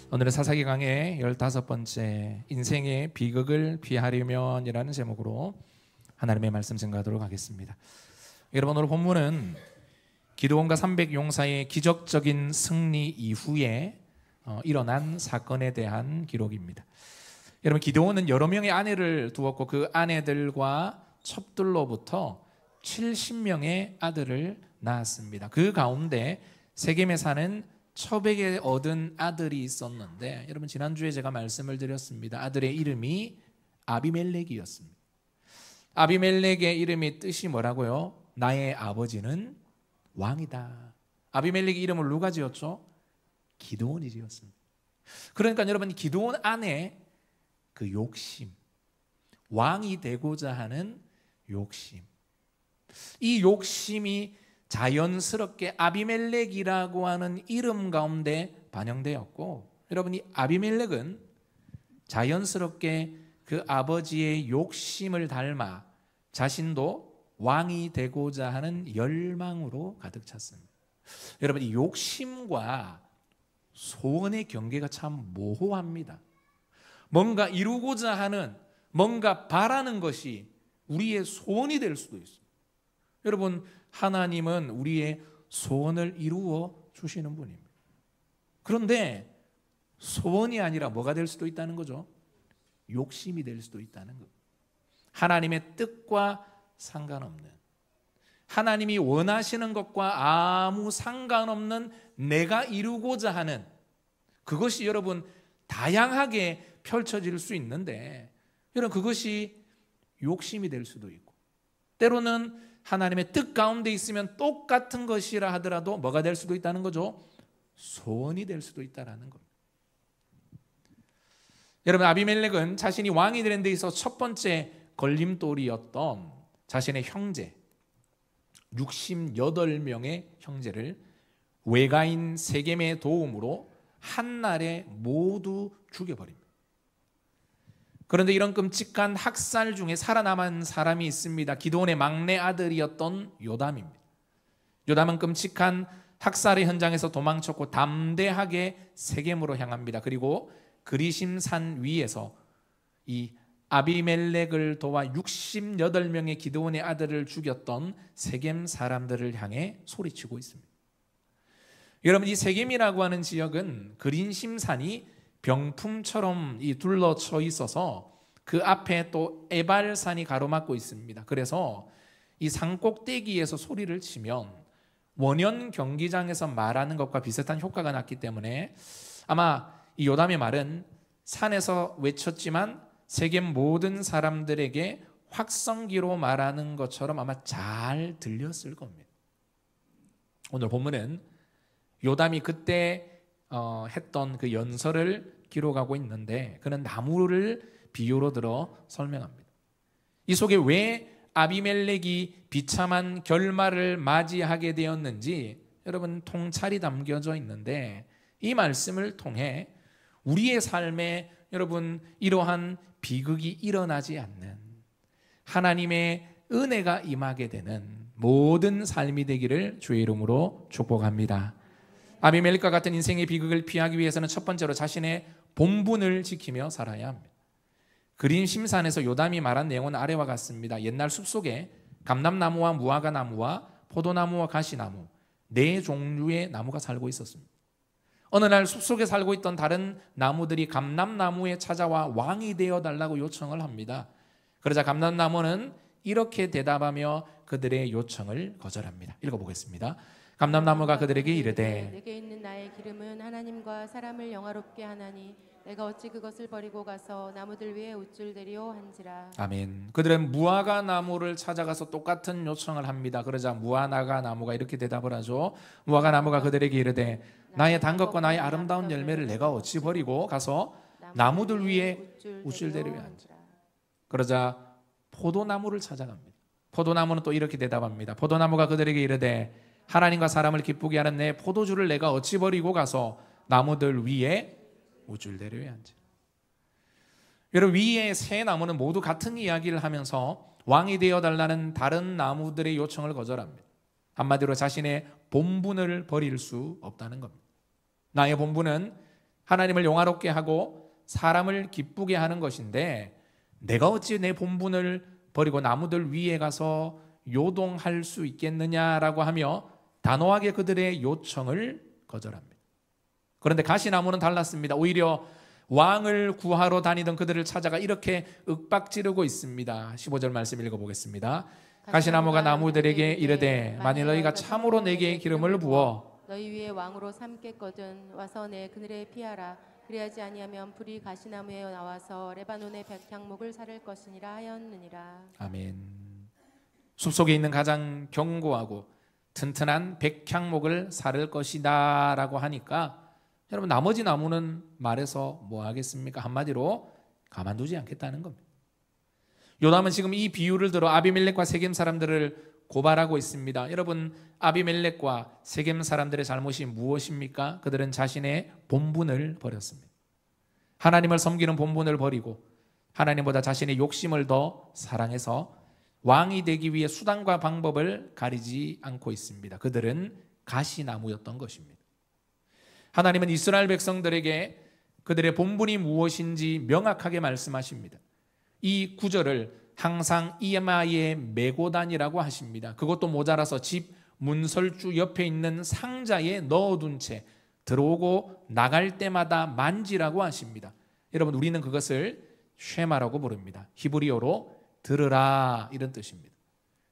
오늘은 사사기 강의 15번째 인생의 비극을 피하려면 이라는 제목으로 하나님의 말씀 증거하도록 하겠습니다. 여러분, 오늘 본문은 기드온과 300 용사의 기적적인 승리 이후에 일어난 사건에 대한 기록입니다. 여러분, 기드온은 여러 명의 아내를 두었고 그 아내들과 첩들로부터 70명의 아들을 낳았습니다. 그 가운데 세겜에 사는 첩에게 얻은 아들이 있었는데, 여러분 지난주에 제가 말씀을 드렸습니다. 아들의 이름이 아비멜렉이었습니다. 아비멜렉의 이름의 뜻이 뭐라고요? 나의 아버지는 왕이다. 아비멜렉의 이름을 누가 지었죠? 기드온이 지었습니다. 그러니까 여러분, 기드온 안에 그 욕심, 왕이 되고자 하는 욕심, 이 욕심이 자연스럽게 아비멜렉이라고 하는 이름 가운데 반영되었고, 여러분이 아비멜렉은 자연스럽게 그 아버지의 욕심을 닮아 자신도 왕이 되고자 하는 열망으로 가득 찼습니다. 여러분, 이 욕심과 소원의 경계가 참 모호합니다. 뭔가 이루고자 하는, 뭔가 바라는 것이 우리의 소원이 될 수도 있습니다. 여러분, 하나님은 우리의 소원을 이루어 주시는 분입니다. 그런데 소원이 아니라 뭐가 될 수도 있다는 거죠? 욕심이 될 수도 있다는 것. 하나님의 뜻과 상관없는, 하나님이 원하시는 것과 아무 상관없는 내가 이루고자 하는 그것이 여러분 다양하게 펼쳐질 수 있는데, 여러분 그것이 욕심이 될 수도 있고, 때로는 하나님의 뜻 가운데 있으면 똑같은 것이라 하더라도 뭐가 될 수도 있다는 거죠? 소원이 될 수도 있다는 겁니다. 여러분, 아비멜렉은 자신이 왕이 되는 데 있어서 첫 번째 걸림돌이었던 자신의 형제 68명의 형제를 외가인 세겜의 도움으로 한날에 모두 죽여버립니다. 그런데 이런 끔찍한 학살 중에 살아남은 사람이 있습니다. 기드온의 막내 아들이었던 요담입니다. 요담은 끔찍한 학살의 현장에서 도망쳤고 담대하게 세겜으로 향합니다. 그리고 그리심산 위에서 이 아비멜렉을 도와 68명의 기드온의 아들을 죽였던 세겜 사람들을 향해 소리치고 있습니다. 여러분, 이 세겜이라고 하는 지역은 그리심산이 병풍처럼 둘러쳐 있어서 그 앞에 또 에발산이 가로막고 있습니다. 그래서 이 산 꼭대기에서 소리를 치면 원현 경기장에서 말하는 것과 비슷한 효과가 났기 때문에 아마 이 요담의 말은 산에서 외쳤지만 세겜 모든 사람들에게 확성기로 말하는 것처럼 아마 잘 들렸을 겁니다. 오늘 본문은 요담이 그때 했던 그 연설을 기록하고 있는데, 그는 나무를 비유로 들어 설명합니다. 이 속에 왜 아비멜렉이 비참한 결말을 맞이하게 되었는지 여러분 통찰이 담겨져 있는데, 이 말씀을 통해 우리의 삶에 여러분 이러한 비극이 일어나지 않는, 하나님의 은혜가 임하게 되는 모든 삶이 되기를 주의 이름으로 축복합니다. 아비멜렉과 같은 인생의 비극을 피하기 위해서는 첫 번째로 자신의 본분을 지키며 살아야 합니다. 그린심산에서 요담이 말한 내용은 아래와 같습니다. 옛날 숲속에 감람나무와 무화과나무와 포도나무와 가시나무 4종류의 나무가 살고 있었습니다. 어느 날 숲속에 살고 있던 다른 나무들이 감람나무에 찾아와 왕이 되어달라고 요청을 합니다. 그러자 감람나무는 이렇게 대답하며 그들의 요청을 거절합니다. 읽어보겠습니다. 감람나무가 그들에게 이르되, 내게 있는 나의 기름은 하나님과 사람을 영화롭게 하나니 내가 어찌 그것을 버리고 가서 나무들 위에 우쭐대리오 한지라. 아멘. 그들은 무화과 나무를 찾아가서 똑같은 요청을 합니다. 그러자 무화과 나무가 이렇게 대답을 하죠. 무화과 나무가 그들에게 이르되, 나의 단 것과 나의 아름다운 열매를 내가 어찌 버리고 가서 나무들 위에 우쭐대리오 한지라. 그러자 포도나무를 찾아갑니다. 포도나무는 또 이렇게 대답합니다. 포도나무가 그들에게 이르되, 하나님과 사람을 기쁘게 하는 내 포도주를 내가 어찌 버리고 가서 나무들 위에 우쭐대려야 한지. 여러분, 위에 세 나무는 모두 같은 이야기를 하면서 왕이 되어달라는 다른 나무들의 요청을 거절합니다. 한마디로 자신의 본분을 버릴 수 없다는 겁니다. 나의 본분은 하나님을 영화롭게 하고 사람을 기쁘게 하는 것인데 내가 어찌 내 본분을 버리고 나무들 위에 가서 요동할 수 있겠느냐라고 하며 단호하게 그들의 요청을 거절합니다. 그런데 가시나무는 달랐습니다. 오히려 왕을 구하러 다니던 그들을 찾아가 이렇게 윽박지르고 있습니다. 15절 말씀 읽어보겠습니다. 가시나무가 나무들에게 이르되 만일 너희가 참으로 내게 기름을 부어 너희 위에 왕으로 삼겠거든 와서 내 그늘에 피하라. 그리하지 아니하면 불이 가시나무에 나와서 레바논의 백향목을 사를 것이니라 하였느니라. 아멘. 숲속에 있는 가장 견고하고 튼튼한 백향목을 사를 것이다 라고 하니까 여러분 나머지 나무는 말해서 뭐 하겠습니까? 한마디로 가만두지 않겠다는 겁니다. 요담은 지금 이 비유를 들어 아비멜렉과 세겜 사람들을 고발하고 있습니다. 여러분 아비멜렉과 세겜 사람들의 잘못이 무엇입니까? 그들은 자신의 본분을 버렸습니다. 하나님을 섬기는 본분을 버리고 하나님보다 자신의 욕심을 더 사랑해서 왕이 되기 위해 수단과 방법을 가리지 않고 있습니다. 그들은 가시나무였던 것입니다. 하나님은 이스라엘 백성들에게 그들의 본분이 무엇인지 명확하게 말씀하십니다. 이 구절을 항상 이마에 메고 다니라고 하십니다. 그것도 모자라서 집 문설주 옆에 있는 상자에 넣어둔 채 들어오고 나갈 때마다 만지라고 하십니다. 여러분 우리는 그것을 쉐마라고 부릅니다. 히브리어로 들으라 이런 뜻입니다.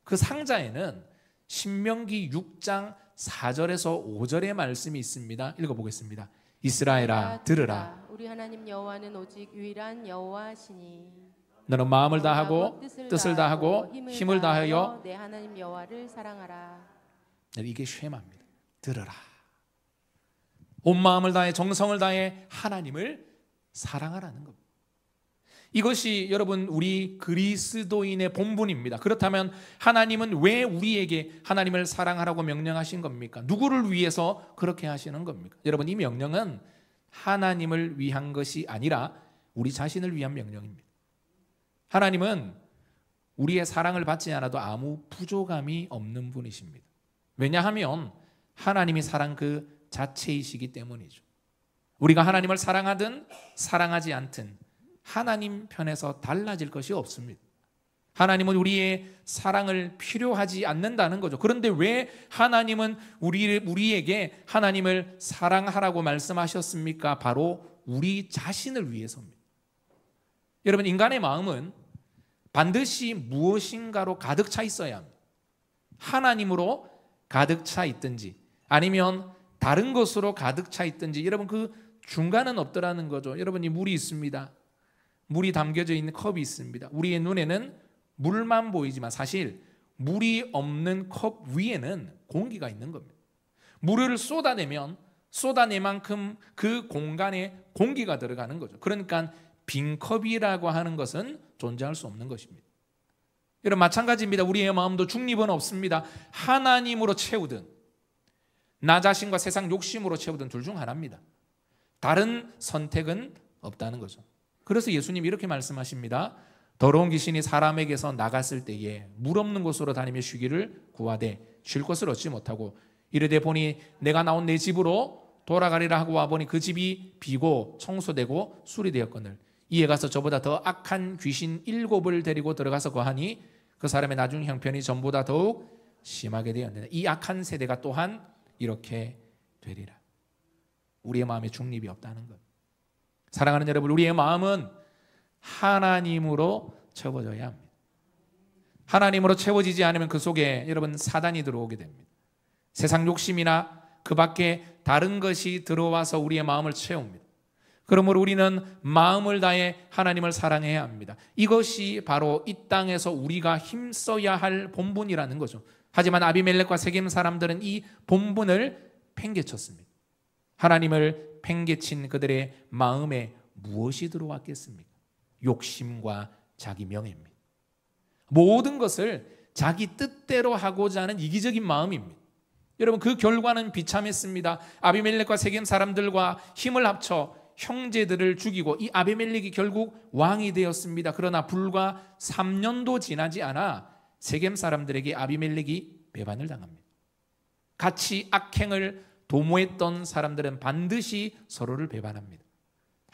그 상자에는 신명기 6장 4절에서 5절의 말씀이 있습니다. 읽어보겠습니다. 이스라엘아 들으라. 우리 하나님 여호와는 오직 유일한 여호와시니 너는 마음을 다하고 뜻을 다하고 힘을 다하여 내 하나님 여호와를 사랑하라. 이게 쉐마입니다. 들으라. 온 마음을 다해 정성을 다해 하나님을 사랑하라는 겁니다. 이것이 여러분 우리 그리스도인의 본분입니다. 그렇다면 하나님은 왜 우리에게 하나님을 사랑하라고 명령하신 겁니까? 누구를 위해서 그렇게 하시는 겁니까? 여러분 이 명령은 하나님을 위한 것이 아니라 우리 자신을 위한 명령입니다. 하나님은 우리의 사랑을 받지 않아도 아무 부족함이 없는 분이십니다. 왜냐하면 하나님이 사랑 그 자체이시기 때문이죠. 우리가 하나님을 사랑하든 사랑하지 않든 하나님 편에서 달라질 것이 없습니다. 하나님은 우리의 사랑을 필요하지 않는다는 거죠. 그런데 왜 하나님은 우리에게 하나님을 사랑하라고 말씀하셨습니까? 바로 우리 자신을 위해서입니다. 여러분 인간의 마음은 반드시 무엇인가로 가득 차 있어야 합니다. 하나님으로 가득 차 있든지 아니면 다른 것으로 가득 차 있든지 여러분 그 중간은 없더라는 거죠. 여러분 이 물이 있습니다. 물이 담겨져 있는 컵이 있습니다. 우리의 눈에는 물만 보이지만 사실 물이 없는 컵 위에는 공기가 있는 겁니다. 물을 쏟아내면 쏟아낸 만큼 그 공간에 공기가 들어가는 거죠. 그러니까 빈 컵이라고 하는 것은 존재할 수 없는 것입니다. 여러분 마찬가지입니다. 우리의 마음도 중립은 없습니다. 하나님으로 채우든 나 자신과 세상 욕심으로 채우든 둘 중 하나입니다. 다른 선택은 없다는 거죠. 그래서 예수님이 이렇게 말씀하십니다. 더러운 귀신이 사람에게서 나갔을 때에 물 없는 곳으로 다니며 쉬기를 구하되 쉴 것을 얻지 못하고 이르되 보니 내가 나온 내 집으로 돌아가리라 하고 와보니 그 집이 비고 청소되고 수리되었거늘 이에 가서 저보다 더 악한 귀신 7을 데리고 들어가서 거하니 그 사람의 나중 형편이 전보다 더욱 심하게 되었느니라. 이 악한 세대가 또한 이렇게 되리라. 우리의 마음에 중립이 없다는 것. 사랑하는 여러분, 우리의 마음은 하나님으로 채워져야 합니다. 하나님으로 채워지지 않으면 그 속에 여러분 사단이 들어오게 됩니다. 세상 욕심이나 그 밖에 다른 것이 들어와서 우리의 마음을 채웁니다. 그러므로 우리는 마음을 다해 하나님을 사랑해야 합니다. 이것이 바로 이 땅에서 우리가 힘써야 할 본분이라는 거죠. 하지만 아비멜렉과 세겜 사람들은 이 본분을 팽개쳤습니다. 하나님을 팽개친 그들의 마음에 무엇이 들어왔겠습니까? 욕심과 자기 명예입니다. 모든 것을 자기 뜻대로 하고자 하는 이기적인 마음입니다. 여러분 그 결과는 비참했습니다. 아비멜렉과 세겜 사람들과 힘을 합쳐 형제들을 죽이고 이 아비멜렉이 결국 왕이 되었습니다. 그러나 불과 3년도 지나지 않아 세겜 사람들에게 아비멜렉이 배반을 당합니다. 같이 악행을 도모했던 사람들은 반드시 서로를 배반합니다.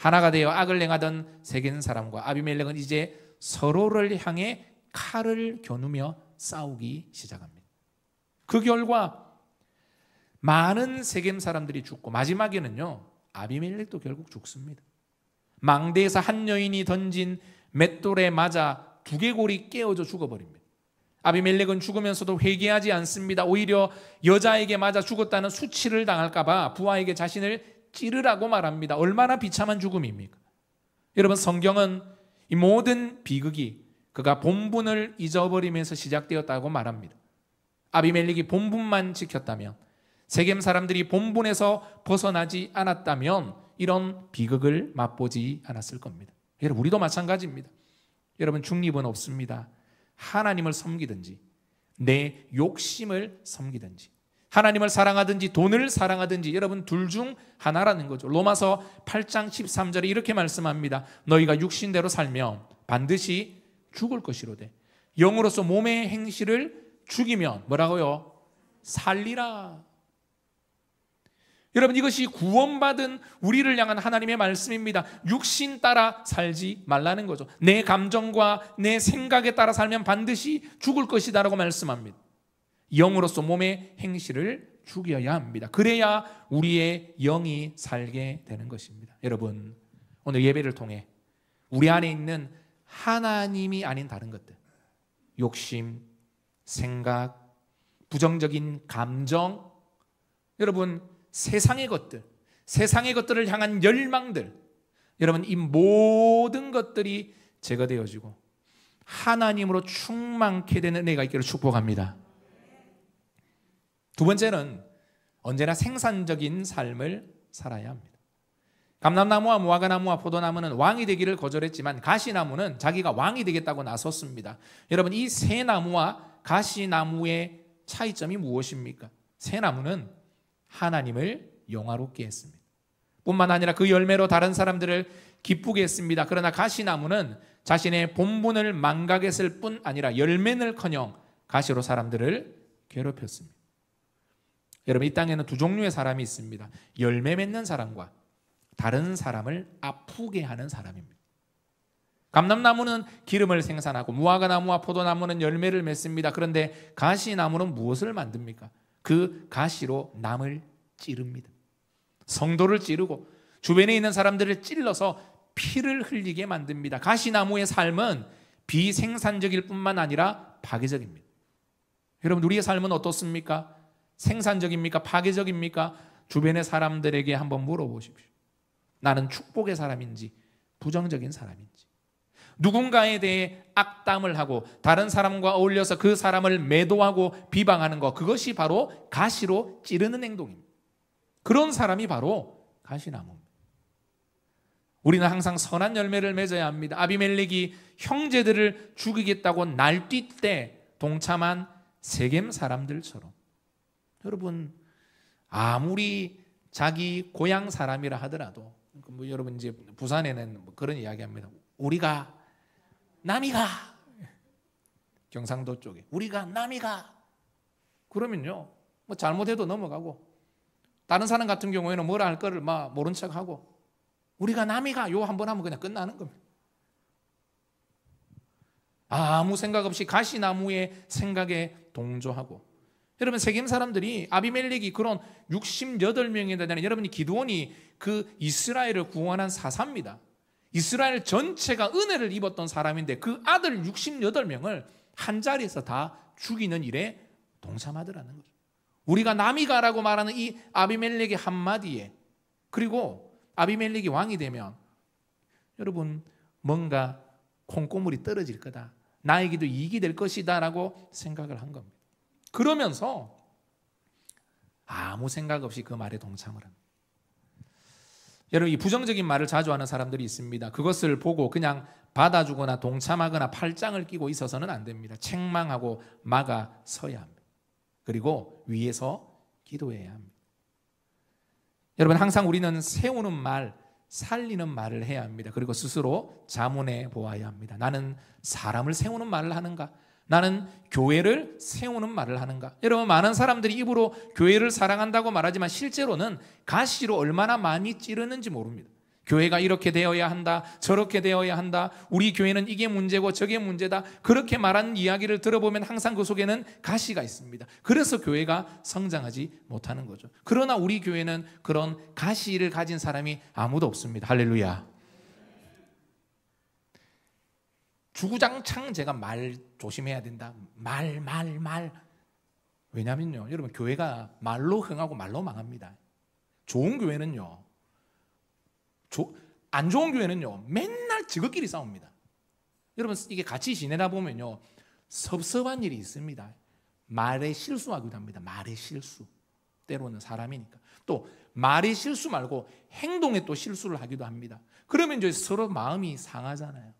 하나가 되어 악을 행하던 세겜 사람과 아비멜렉은 이제 서로를 향해 칼을 겨누며 싸우기 시작합니다. 그 결과 많은 세겜 사람들이 죽고 마지막에는요, 아비멜렉도 결국 죽습니다. 망대에서 한 여인이 던진 맷돌에 맞아 두개골이 깨어져 죽어버립니다. 아비멜렉은 죽으면서도 회개하지 않습니다. 오히려 여자에게 맞아 죽었다는 수치를 당할까 봐 부하에게 자신을 찌르라고 말합니다. 얼마나 비참한 죽음입니까? 여러분, 성경은 이 모든 비극이 그가 본분을 잊어버리면서 시작되었다고 말합니다. 아비멜렉이 본분만 지켰다면, 세겜 사람들이 본분에서 벗어나지 않았다면 이런 비극을 맛보지 않았을 겁니다. 여러분, 우리도 마찬가지입니다. 여러분, 중립은 없습니다. 하나님을 섬기든지 내 욕심을 섬기든지, 하나님을 사랑하든지 돈을 사랑하든지, 여러분 둘 중 하나라는 거죠. 로마서 8장 13절에 이렇게 말씀합니다. 너희가 육신대로 살면 반드시 죽을 것이로되 영으로서 몸의 행실을 죽이면 뭐라고요? 살리라. 여러분, 이것이 구원받은 우리를 향한 하나님의 말씀입니다. 육신 따라 살지 말라는 거죠. 내 감정과 내 생각에 따라 살면 반드시 죽을 것이다 라고 말씀합니다. 영으로서 몸의 행실을 죽여야 합니다. 그래야 우리의 영이 살게 되는 것입니다. 여러분, 오늘 예배를 통해 우리 안에 있는 하나님이 아닌 다른 것들, 욕심, 생각, 부정적인 감정, 여러분 세상의 것들을 향한 열망들, 여러분 이 모든 것들이 제거되어지고 하나님으로 충만케 되는 은혜가 있기를 축복합니다. 두 번째는 언제나 생산적인 삶을 살아야 합니다. 감람나무와 무화과나무와 포도나무는 왕이 되기를 거절했지만 가시나무는 자기가 왕이 되겠다고 나섰습니다. 여러분, 이 세 나무와 가시나무의 차이점이 무엇입니까? 새 나무는 하나님을 영화롭게 했습니다. 뿐만 아니라 그 열매로 다른 사람들을 기쁘게 했습니다. 그러나 가시나무는 자신의 본분을 망각했을 뿐 아니라 열매는커녕 가시로 사람들을 괴롭혔습니다. 여러분, 이 땅에는 두 종류의 사람이 있습니다. 열매 맺는 사람과 다른 사람을 아프게 하는 사람입니다. 감람나무는 기름을 생산하고 무화과나무와 포도나무는 열매를 맺습니다. 그런데 가시나무는 무엇을 만듭니까? 그 가시로 남을 찌릅니다. 성도를 찌르고 주변에 있는 사람들을 찔러서 피를 흘리게 만듭니다. 가시나무의 삶은 비생산적일 뿐만 아니라 파괴적입니다. 여러분, 우리의 삶은 어떻습니까? 생산적입니까? 파괴적입니까? 주변의 사람들에게 한번 물어보십시오. 나는 축복의 사람인지 부정적인 사람인지. 누군가에 대해 악담을 하고 다른 사람과 어울려서 그 사람을 매도하고 비방하는 것, 그것이 바로 가시로 찌르는 행동입니다. 그런 사람이 바로 가시나무입니다. 우리는 항상 선한 열매를 맺어야 합니다. 아비멜렉이 형제들을 죽이겠다고 날뛸 때 동참한 세겜 사람들처럼, 여러분 아무리 자기 고향 사람이라 하더라도, 여러분 이제 부산에는 그런 이야기합니다. 우리가 남이가, 경상도 쪽에 우리가 남이가, 그러면요 뭐 잘못해도 넘어가고, 다른 사람 같은 경우에는 뭐라 할 거를 막 모른 척하고, 우리가 남이가 요 한번 하면 그냥 끝나는 겁니다. 아무 생각 없이 가시나무의 생각에 동조하고. 여러분, 세겜 사람들이 아비멜렉이 그런 68명에 대한, 여러분이 기드온이 그 이스라엘을 구원한 사사입니다. 이스라엘 전체가 은혜를 입었던 사람인데 그 아들 68명을 한 자리에서 다 죽이는 일에 동참하더라는 거죠. 우리가 남이가라고 말하는 이 아비멜렉의 한마디에, 그리고 아비멜렉이 왕이 되면 여러분 뭔가 콩고물이 떨어질 거다, 나에게도 이익이 될 것이다 라고 생각을 한 겁니다. 그러면서 아무 생각 없이 그 말에 동참을 합니다. 여러분, 이 부정적인 말을 자주 하는 사람들이 있습니다. 그것을 보고 그냥 받아주거나 동참하거나 팔짱을 끼고 있어서는 안 됩니다. 책망하고 막아서야 합니다. 그리고 위에서 기도해야 합니다. 여러분, 항상 우리는 세우는 말, 살리는 말을 해야 합니다. 그리고 스스로 자문해 보아야 합니다. 나는 사람을 세우는 말을 하는가? 나는 교회를 세우는 말을 하는가? 여러분, 많은 사람들이 입으로 교회를 사랑한다고 말하지만 실제로는 가시로 얼마나 많이 찌르는지 모릅니다. 교회가 이렇게 되어야 한다, 저렇게 되어야 한다, 우리 교회는 이게 문제고 저게 문제다, 그렇게 말하는 이야기를 들어보면 항상 그 속에는 가시가 있습니다. 그래서 교회가 성장하지 못하는 거죠. 그러나 우리 교회는 그런 가시를 가진 사람이 아무도 없습니다. 할렐루야. 주구장창 제가 말 조심해야 된다, 말. 왜냐면요, 여러분, 교회가 말로 흥하고 말로 망합니다. 좋은 교회는요, 안 좋은 교회는요, 맨날 지극끼리 싸웁니다. 여러분, 이게 같이 지내다 보면요, 섭섭한 일이 있습니다. 말에 실수하기도 합니다. 말에 실수. 때로는 사람이니까. 또 말의 실수 말고 행동에 또 실수를 하기도 합니다. 그러면 이제 서로 마음이 상하잖아요.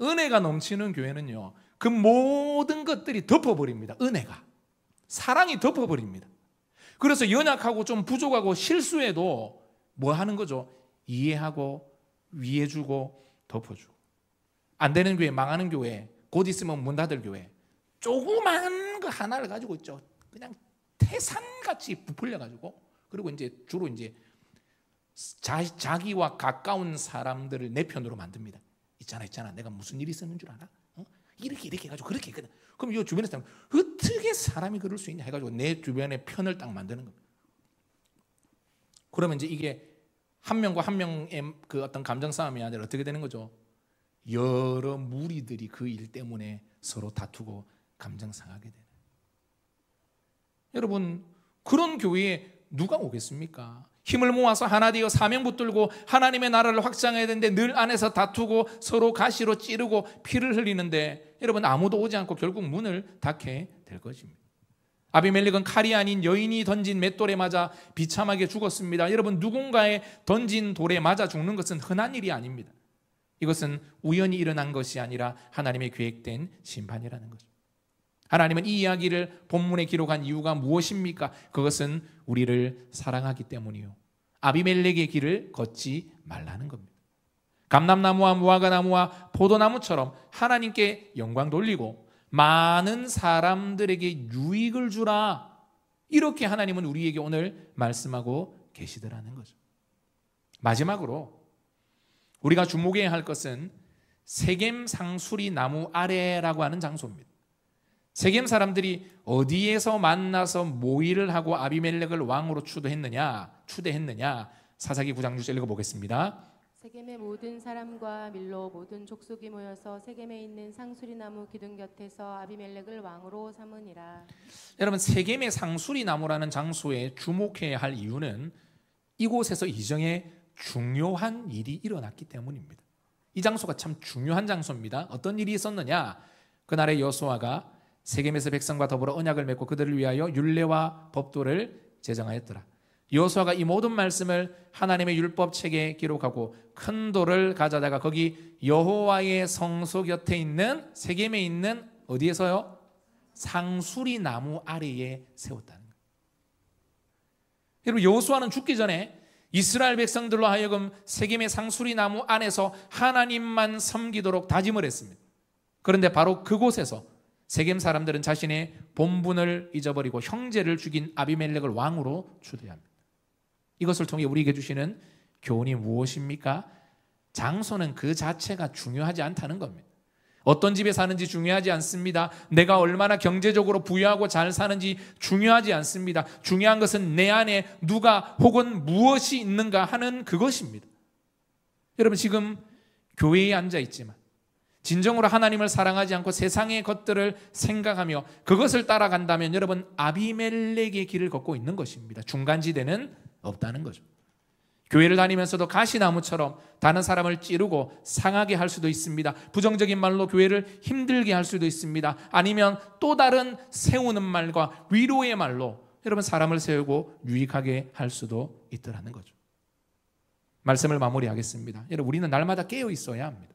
은혜가 넘치는 교회는요, 그 모든 것들이 덮어버립니다. 은혜가, 사랑이 덮어버립니다. 그래서 연약하고 좀 부족하고 실수해도 뭐 하는 거죠? 이해하고 위해주고 덮어주고. 안 되는 교회, 망하는 교회, 곧 있으면 문 닫을 교회, 조그만 거 하나를 가지고 있죠. 그냥 태산같이 부풀려가지고, 그리고 이제 주로 이제 자기와 가까운 사람들을 내 편으로 만듭니다. 있잖아, 내가 무슨 일이 있었는 줄 알아? 이렇게 해가지고 그렇게 했거든. 그럼 이 주변에 사람, 어떻게 사람이 그럴 수 있냐 해가지고 내 주변에 편을 딱 만드는 겁니다. 그러면 이제 이게 한 명과 한 명의 그 어떤 감정 싸움이 아니라 어떻게 되는 거죠? 여러 무리들이 그 일 때문에 서로 다투고 감정 상하게 되는. 여러분, 그런 교회에 누가 오겠습니까? 힘을 모아서 하나 되어 사명 붙들고 하나님의 나라를 확장해야 되는데 늘 안에서 다투고 서로 가시로 찌르고 피를 흘리는데, 여러분, 아무도 오지 않고 결국 문을 닫게 될 것입니다. 아비멜렉은 칼이 아닌 여인이 던진 맷돌에 맞아 비참하게 죽었습니다. 여러분, 누군가의 던진 돌에 맞아 죽는 것은 흔한 일이 아닙니다. 이것은 우연히 일어난 것이 아니라 하나님의 계획된 심판이라는 거죠. 하나님은 이 이야기를 본문에 기록한 이유가 무엇입니까? 그것은 우리를 사랑하기 때문이요, 아비멜렉의 길을 걷지 말라는 겁니다. 감람나무와 무화과나무와 포도나무처럼 하나님께 영광 돌리고 많은 사람들에게 유익을 주라, 이렇게 하나님은 우리에게 오늘 말씀하고 계시더라는 거죠. 마지막으로 우리가 주목해야 할 것은 세겜 상수리 나무 아래라고 하는 장소입니다. 세겜 사람들이 어디에서 만나서 모의를 하고 아비멜렉을 왕으로 추대했느냐? 사사기 9장 6절 읽어보겠습니다. 세겜의 모든 사람과 밀로 모든 족속이 모여서 세겜에 있는 상수리나무 기둥 곁에서 아비멜렉을 왕으로 삼으니라. 여러분, 세겜의 상수리나무라는 장소에 주목해야 할 이유는 이곳에서 이정에 중요한 일이 일어났기 때문입니다. 이 장소가 참 중요한 장소입니다. 어떤 일이 있었느냐? 그날에 여호수아가 세겜에서 백성과 더불어 언약을 맺고 그들을 위하여 율례와 법도를 제정하였더라. 여호수아가 이 모든 말씀을 하나님의 율법책에 기록하고 큰 돌을 가져다가 거기 여호와의 성소 곁에 있는 세겜에 있는 어디에서요? 상수리 나무 아래에 세웠다는 거예요. 여러분, 여호수아는 죽기 전에 이스라엘 백성들로 하여금 세겜의 상수리 나무 안에서 하나님만 섬기도록 다짐을 했습니다. 그런데 바로 그곳에서 세겜 사람들은 자신의 본분을 잊어버리고 형제를 죽인 아비멜렉을 왕으로 추대합니다. 이것을 통해 우리에게 주시는 교훈이 무엇입니까? 장소는 그 자체가 중요하지 않다는 겁니다. 어떤 집에 사는지 중요하지 않습니다. 내가 얼마나 경제적으로 부유하고 잘 사는지 중요하지 않습니다. 중요한 것은 내 안에 누가 혹은 무엇이 있는가 하는 그것입니다. 여러분, 지금 교회에 앉아 있지만 진정으로 하나님을 사랑하지 않고 세상의 것들을 생각하며 그것을 따라간다면 여러분, 아비멜렉의 길을 걷고 있는 것입니다. 중간지대는 없다는 거죠. 교회를 다니면서도 가시나무처럼 다른 사람을 찌르고 상하게 할 수도 있습니다. 부정적인 말로 교회를 힘들게 할 수도 있습니다. 아니면 또 다른 세우는 말과 위로의 말로 여러분, 사람을 세우고 유익하게 할 수도 있더라는 거죠. 말씀을 마무리하겠습니다. 여러분, 우리는 날마다 깨어 있어야 합니다.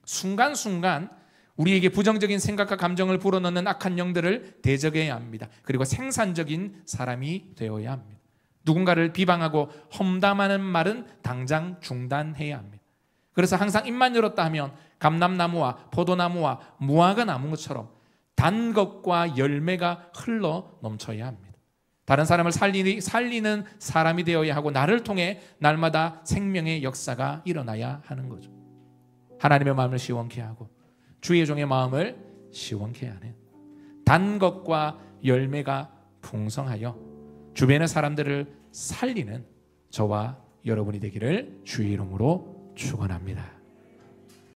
순간순간 우리에게 부정적인 생각과 감정을 불어넣는 악한 영들을 대적해야 합니다. 그리고 생산적인 사람이 되어야 합니다. 누군가를 비방하고 험담하는 말은 당장 중단해야 합니다. 그래서 항상 입만 열었다 하면 감람나무와 포도나무와 무화과 나무처럼 단 것과 열매가 흘러 넘쳐야 합니다. 다른 사람을 살리는 사람이 되어야 하고 나를 통해 날마다 생명의 역사가 일어나야 하는 거죠. 하나님의 마음을 시원케 하고 주의 종의 마음을 시원케 하는 단 것과 열매가 풍성하여 주변의 사람들을 살리는 저와 여러분이 되기를 주의 이름으로 축원합니다.